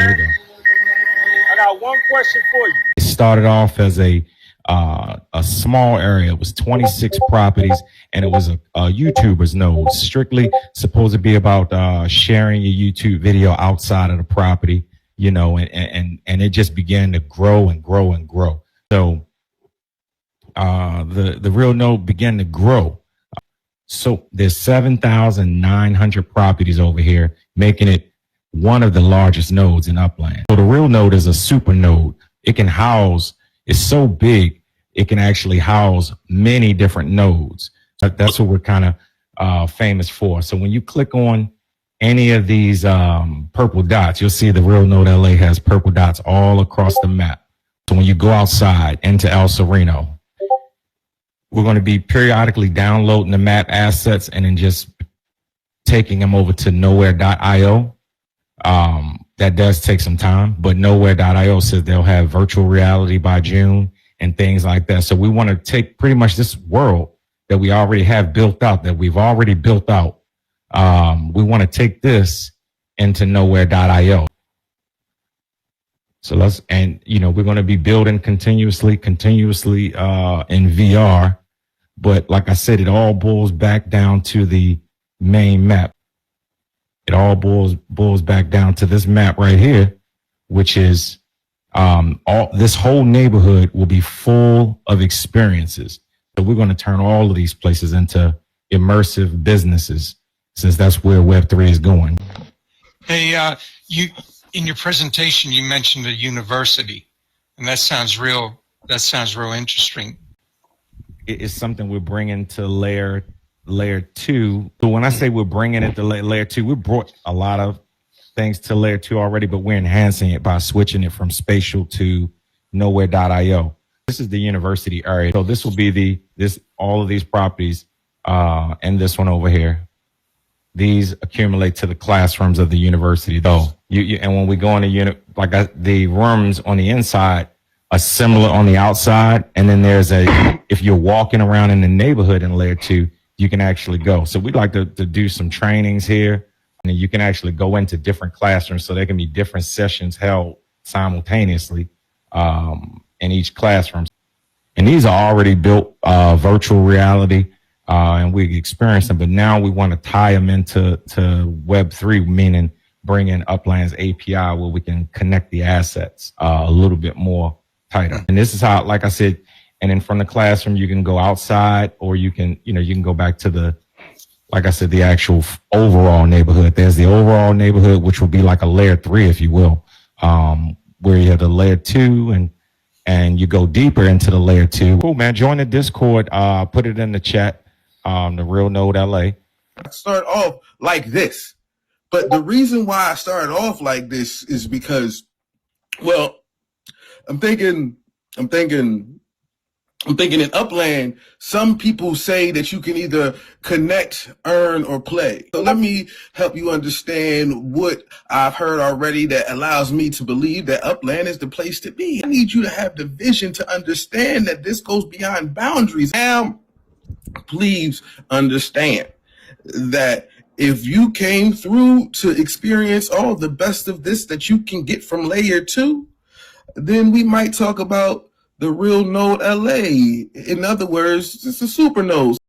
There you go. I got one question for you. It started off as a small area. It was 26 properties, and it was a YouTuber's node, strictly supposed to be about sharing your YouTube video outside of the property, you know, and it just began to grow and grow and grow. So the real node began to grow. So there's 7,900 properties over here, making it one of the largest nodes in Upland. So the real node is a super node. It can house, it's so big, it can actually house many different nodes. That's what we're kind of famous for. So when you click on any of these purple dots, you'll see the real node LA has purple dots all across the map. So when you go outside into El Sereno, we're going to be periodically downloading the map assets and then just taking them over to nowhere.io. That does take some time, but nowhere.io says they'll have virtual reality by June and things like that. So we want to take pretty much this world that we already have built out, that we've already built out. We want to take this into nowhere.io. So let's, and you know, we're going to be building continuously in VR. But like I said, it all boils back down to the main map. It all boils back down to this map right here, which is this whole neighborhood will be full of experiences. So we're going to turn all of these places into immersive businesses, since that's where Web3 is going. Hey, you in your presentation you mentioned a university, and that sounds real interesting. It's something we're bringing to layer 2. So when I say we're bringing it to layer 2, we brought a lot of things to layer 2 already, but we're enhancing it by switching it from spatial to nowhere.io. This is the university area. So this will be all of these properties and this one over here. These accumulate to the classrooms of the university though. And when we go in the rooms on the inside are similar on the outside. And then there's if you're walking around in the neighborhood in layer 2, you can actually go. So we'd like to do some trainings here, and you can actually go into different classrooms. So there can be different sessions held simultaneously in each classroom. And these are already built virtual reality, and we experience them. But now we want to tie them into Web3, meaning bring in Upland's API where we can connect the assets a little bit more tighter. And this is how, like I said, and then from the classroom, you can go outside, or you can go back to like I said, the actual overall neighborhood. There's the overall neighborhood, which will be like a layer 3, if you will, where you have the layer 2 and you go deeper into the layer 2. Cool, man. Join the Discord. Put it in the chat. The Real Node LA. I start off like this, but the reason why I started off like this is because, well, I'm thinking in Upland, some people say that you can either connect, earn, or play. So let me help you understand what I've heard already that allows me to believe that Upland is the place to be. I need you to have the vision to understand that this goes beyond boundaries. Now, please understand that if you came through to experience all the best of this that you can get from layer 2, then we might talk about the Real Node LA. In other words, it's a super node.